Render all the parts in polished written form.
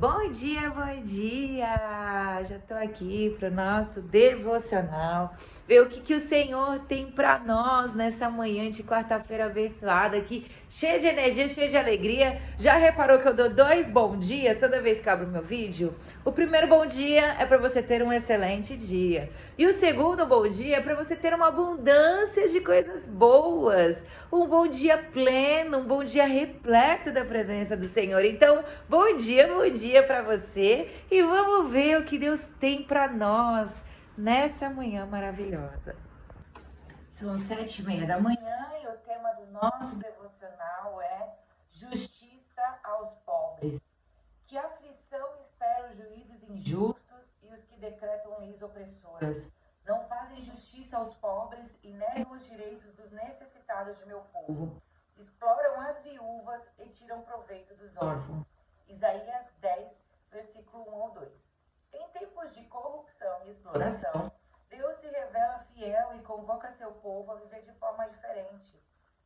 Bom dia, bom dia! Já estou aqui para o nosso devocional, ver o que o Senhor tem para nós nessa manhã de quarta-feira abençoada aqui, cheia de energia, cheia de alegria. Já reparou que eu dou 2 bom dias toda vez que abro meu vídeo? O primeiro bom dia é para você ter um excelente dia. E o segundo bom dia é para você ter uma abundância de coisas boas. Um bom dia pleno, um bom dia repleto da presença do Senhor. Então, bom dia para você. E vamos ver o que Deus tem para nós nessa manhã maravilhosa. São 7h30 da manhã e o tema do nosso devocional é Justiça aos pobres. Que aflição espera os juízes injustos e os que decretam leis opressoras. Não fazem justiça aos pobres e negam os direitos dos necessitados de meu povo. Exploram as viúvas e tiram proveito dos órfãos. Isaías 10, versículo 1 ao 2. Em tempos de corrupção e exploração, Deus se revela fiel e convoca seu povo a viver de forma diferente.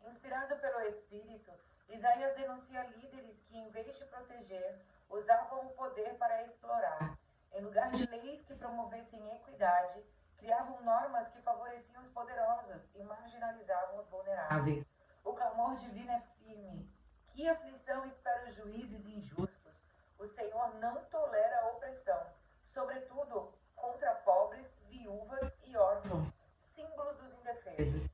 Inspirado pelo Espírito, Isaías denuncia líderes que, em vez de proteger, usavam o poder para explorar. Em lugar de leis que promovessem equidade, criavam normas que favoreciam os poderosos e marginalizavam os vulneráveis. O clamor divino é firme. Que aflição espera os juízes injustos? O Senhor não tolera a opressão, sobretudo contra pobres, viúvas e órfãos, símbolos dos indefesos.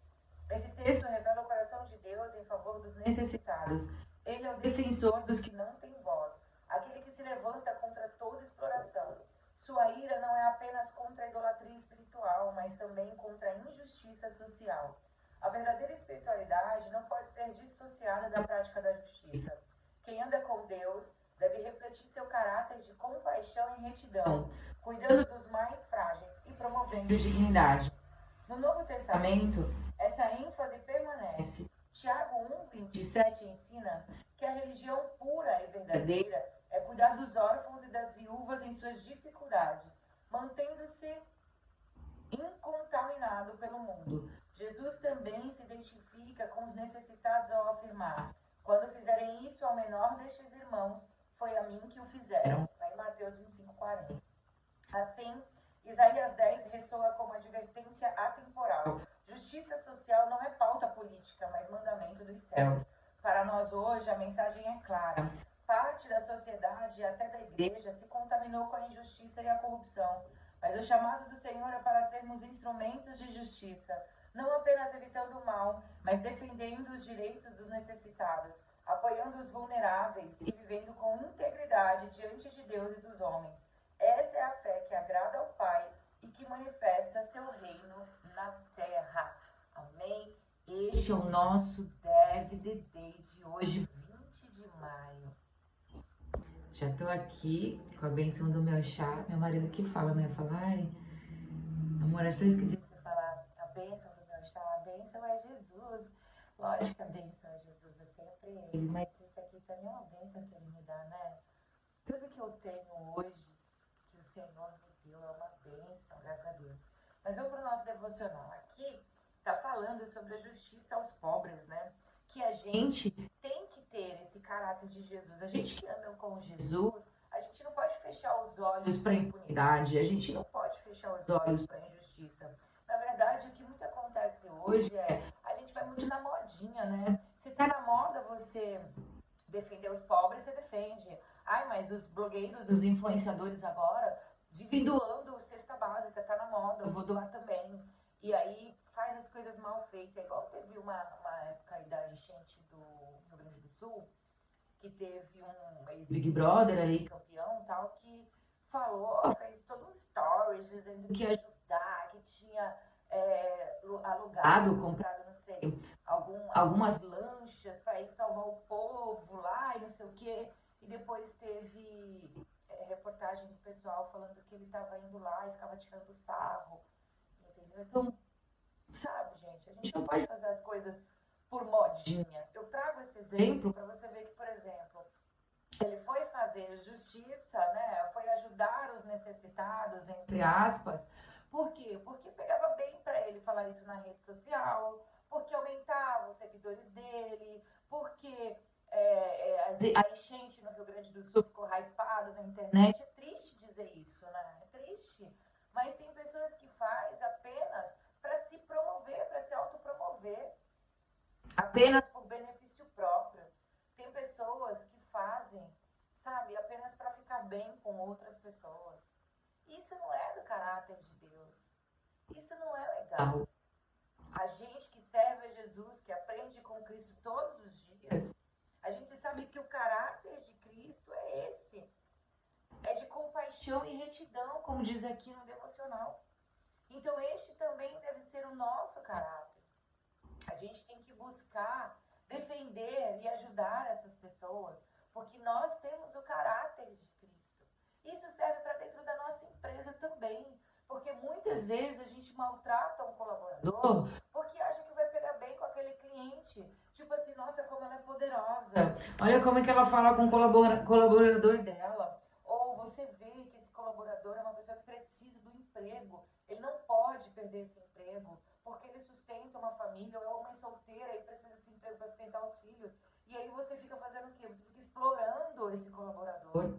Esse texto revela o coração de Deus em favor dos necessitados. Ele é o defensor dos que não têm voz, aquele que se levanta contra toda exploração. Sua ira não é apenas contra a idolatria espiritual, mas também contra a injustiça social. A verdadeira espiritualidade não pode ser dissociada da prática da justiça. Quem anda com Deus deve refletir seu caráter de compaixão e retidão, cuidando dos mais frágeis e promovendo dignidade. No Novo Testamento, essa ênfase permanece. Tiago 1,27 ensina que a religião pura e verdadeira é cuidar dos órfãos e das viúvas em suas dificuldades, mantendo-se incontaminado pelo mundo. Jesus também se identifica com os necessitados ao afirmar: quando fizerem isso ao menor destes irmãos, foi a mim que o fizeram. Lá em Mateus 25:40. Assim, Isaías 10 ressoa como advertência atemporal. Justiça social não é pauta política, mas mandamento dos céus. Para nós hoje, a mensagem é clara. Parte da sociedade e até da igreja se contaminou com a injustiça e a corrupção. Mas o chamado do Senhor é para sermos instrumentos de justiça, não apenas evitando o mal, mas defendendo os direitos dos necessitados, apoiando os vulneráveis e vivendo com integridade diante de Deus e dos homens. Essa é a fé que agrada ao Pai e que manifesta seu reino na terra. Amém? Este é o nosso DVD de hoje, 20 de maio. Já estou aqui com a benção do meu chá. Meu marido que fala, né? Fala, ai, amor, acho que eu esqueci de você falar a benção do meu chá. A benção é Jesus. Lógico que a benção é Jesus, é sempre Ele. Mas isso aqui também é uma benção que Ele me dá, né? Tudo que eu tenho hoje, que o Senhor me deu, é uma bênção, graças a Deus. Mas vamos para o nosso devocional. Aqui está falando sobre a justiça aos pobres, né? Que a gente tem que ter esse caráter de Jesus. A gente que anda com Jesus, a gente não pode fechar os olhos para a impunidade, a gente não pode fechar os olhos para a injustiça. Na verdade, o que muito acontece hoje é, a gente vai muito na modinha, né? Se tá na moda você defender os pobres, você defende. Ai, mas os blogueiros, os influenciadores agora vivem doando cesta básica, tá na moda, eu vou doar também. E aí faz as coisas mal feitas. Igual teve uma época aí da enchente do Rio Grande do Sul, que teve um ex-Big Brother aí, campeão e tal, que falou, fez todo um stories dizendo que ia ajudar, que tinha alugado, comprado, não sei, algumas lanchas para ir salvar o povo lá e não sei o quê. E depois teve reportagem do pessoal falando que ele estava indo lá e ficava tirando sarro, entendeu? Então, sabe, gente, a gente não pode fazer as coisas por modinha. Eu trago esse exemplo para você ver que, por exemplo, ele foi fazer justiça, né? Foi ajudar os necessitados, entre aspas. Por quê? Porque pegava bem para ele falar isso na rede social, porque aumentava os seguidores dele, porque a enchente no Rio Grande do Sul ficou hypado na internet. É triste dizer isso, né? É triste. Mas tem pessoas que faz apenas para se promover, para se autopromover. Apenas por benefício próprio. Tem pessoas que fazem, sabe, apenas para ficar bem com outras pessoas. Isso não é do caráter de Deus. Isso não é legal. A gente que serve a Jesus, que aprende com Cristo todos os dias, a gente sabe que o caráter de Cristo é esse. É de compaixão e retidão, como diz aqui no devocional. Então este também deve ser o nosso caráter. A gente tem que buscar defender e ajudar essas pessoas, porque nós temos o caráter de Cristo. Isso serve para dentro da nossa empresa também, porque muitas vezes a gente maltrata um colaborador porque acha que vai pegar bem com aquele cliente. Tipo assim, nossa, como ela é poderosa. Olha como é que ela fala com o colaborador dela. Ou você vê que esse colaborador é uma pessoa que precisa do emprego. Ele não pode perder esse emprego, porque ele sustenta uma família, ou é uma mãe solteira e precisa desse emprego para sustentar os filhos. E aí você fica fazendo o quê? Você fica explorando esse colaborador.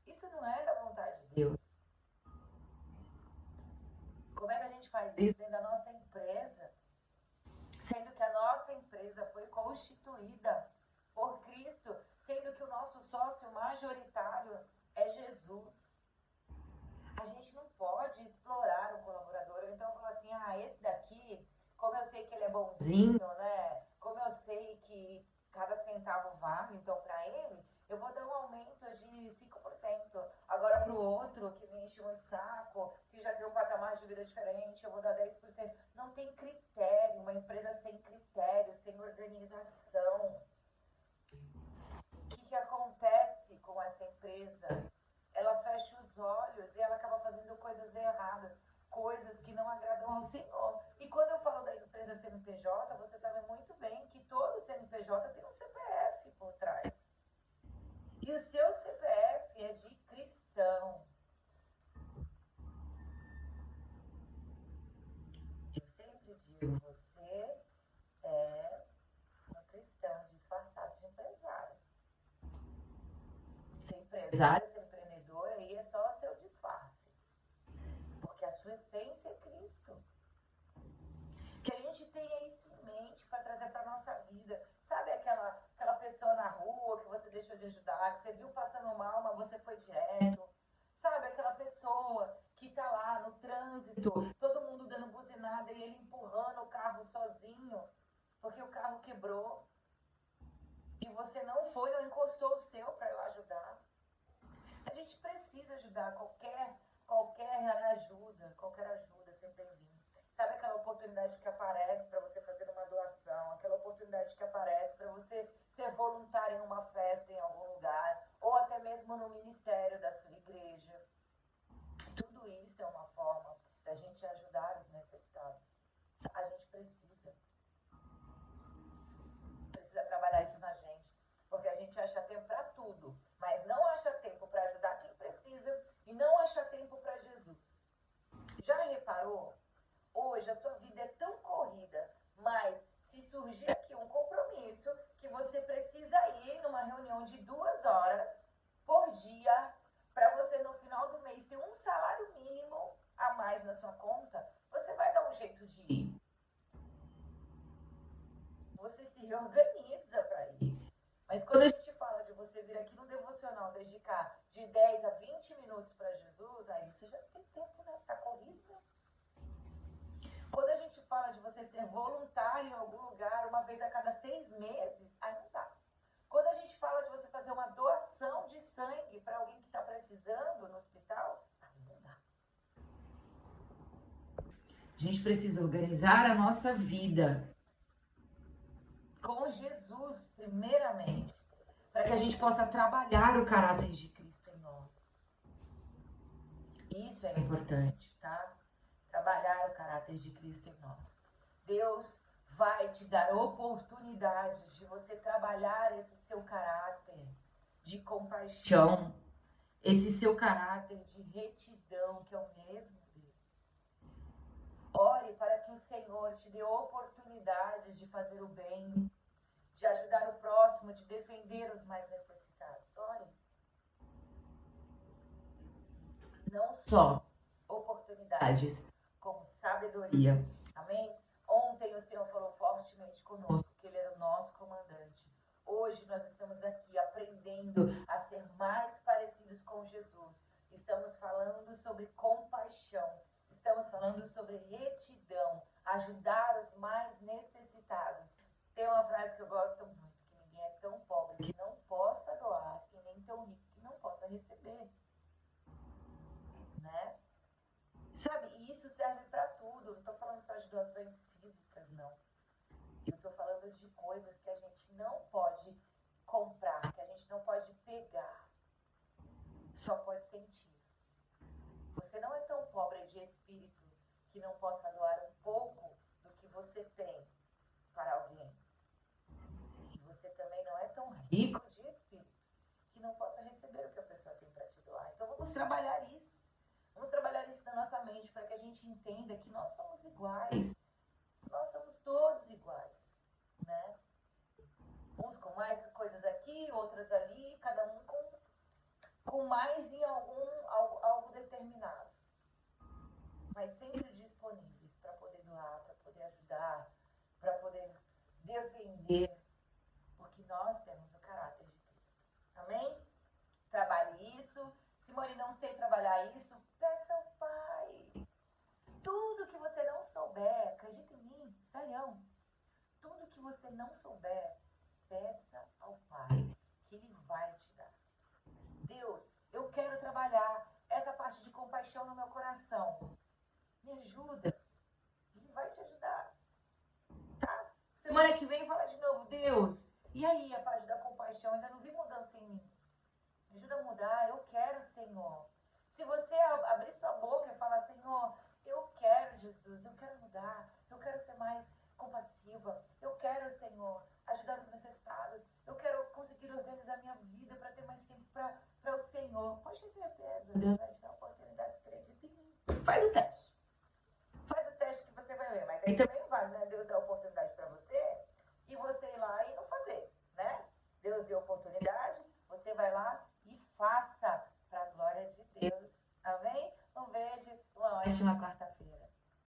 Isso não é da vontade de Deus. Como é que a gente faz isso dentro da nossa empresa? Sendo que a nossa empresa foi constituída por Cristo, sendo que o nosso sócio majoritário é Jesus. A gente não pode explorar o colaborador. Então falar assim, esse daqui, como eu sei que ele é bonzinho, né? Como eu sei que cada centavo vale, então para ele, eu vou dar um aumento de 5%. Agora para o outro, que me enche muito saco, que já tem um patamar de vida diferente, eu vou dar 10%. Não tem critério, uma empresa sem critério, sem organização. O que acontece com essa empresa? Ela fecha os olhos e ela acaba fazendo coisas erradas, coisas que não agradam ao Senhor. E quando eu falo da empresa CNPJ, você sabe muito bem que todo CNPJ tem um CPF por trás. E o seu CPF é de cristão. Eu sempre digo, você é um cristão disfarçado de empresário. Ser empresário, ser empreendedor, aí é só seu disfarce. Porque a sua essência é Cristo. Que a gente tenha isso em mente para trazer para a nossa vida. Sabe aquela pessoa na rua que você deixou de ajudar, que você viu passando mal, mas você foi direto? Sabe aquela pessoa que está lá no trânsito, todo mundo dando buzinada e ele empurrando o carro sozinho, porque o carro quebrou. E você não foi, não encostou o seu para ir lá ajudar. A gente precisa ajudar, qualquer ajuda é sempre bem-vinda. Sabe aquela oportunidade que aparece para você fazer uma doação, aquela oportunidade que aparece para você ser voluntário em uma festa em algum lugar, ou até mesmo no ministério da sua igreja. Tudo isso é uma forma da gente ajudar os necessitados. A gente precisa trabalhar isso na gente, porque a gente acha tempo para tudo, mas não acha tempo para ajudar quem precisa e não acha tempo para Jesus. Já reparou? Hoje a sua vida é tão corrida, mas se surgir aqui um compromisso que você precisa ir numa reunião de 2 horas por dia para você no final do mês ter um salário mínimo a mais na sua conta, você vai dar um jeito de ir. Você se organiza para ir. Mas quando a gente fala de você vir aqui no devocional, dedicar de 10 a 20 minutos para Jesus, aí você já tem tempo, né? Tá corrido, né? Quando a gente fala de você ser voluntário em algum lugar, uma vez a cada 6 meses, aí não dá. Quando a gente fala de você fazer uma doação de sangue para alguém que está precisando no hospital, aí não dá. A gente precisa organizar a nossa vida com Jesus, primeiramente, para que a gente possa trabalhar o caráter de Cristo em nós. Isso é importante, tá? Trabalhar o caráter de Cristo em nós. Deus vai te dar oportunidades de você trabalhar esse seu caráter de compaixão, esse seu caráter de retidão, que é o mesmo dele. Ore para que o Senhor te dê oportunidades de fazer o bem, de de ajudar o próximo, de defender os mais necessitados. Orem. Não só oportunidades, como sabedoria. Amém? Ontem o Senhor falou fortemente conosco, que Ele era o nosso comandante. Hoje nós estamos aqui aprendendo a ser mais parecidos com Jesus. Estamos falando sobre compaixão. Estamos falando sobre retidão, ajudar os mais necessitados. Tem uma frase que eu gosto muito, que ninguém é tão pobre que não possa doar, e nem tão rico que não possa receber. Né? Sabe, e isso serve para tudo. Não estou falando só de doações físicas, não. Eu estou falando de coisas que a gente não pode comprar, que a gente não pode pegar, só pode sentir. Você não é tão pobre de espírito que não possa doar um pouco do que você tem para alguém. E você também não é tão rico de espírito que não possa receber o que a pessoa tem para te doar. Então vamos trabalhar isso. Vamos trabalhar isso na nossa mente para que a gente entenda que nós somos iguais. Nós somos todos iguais, né? Uns com mais coisas aqui, outras ali, cada um com mais em algo determinado. Mas sempre disponíveis para poder doar, para poder ajudar, para poder defender, porque nós temos o caráter de Cristo. Amém? Trabalhe isso. Simone, não sei trabalhar isso, peça ao Pai. Tudo que você não souber, acredita em mim, sério. Tudo que você não souber, peça ao Pai, que Ele vai te dar. Deus, eu quero trabalhar essa parte de compaixão no meu coração. Me ajuda. Ele vai te ajudar. Tá? Semana que vem fala de novo, Deus. E aí, a parte da compaixão, ainda não vi mudança em mim. Me ajuda a mudar, eu quero, Senhor. Se você abrir sua boca e falar, Senhor, eu quero, Jesus, eu quero mudar, eu quero ser mais compassiva, eu quero, Senhor, ajudar os necessitados, eu quero conseguir organizar minha vida para ter mais tempo para o Senhor. Pode ter certeza, Deus vai te dar oportunidade, acredita em mim. Faz o teste. Faz o teste que você vai ver, mas aí também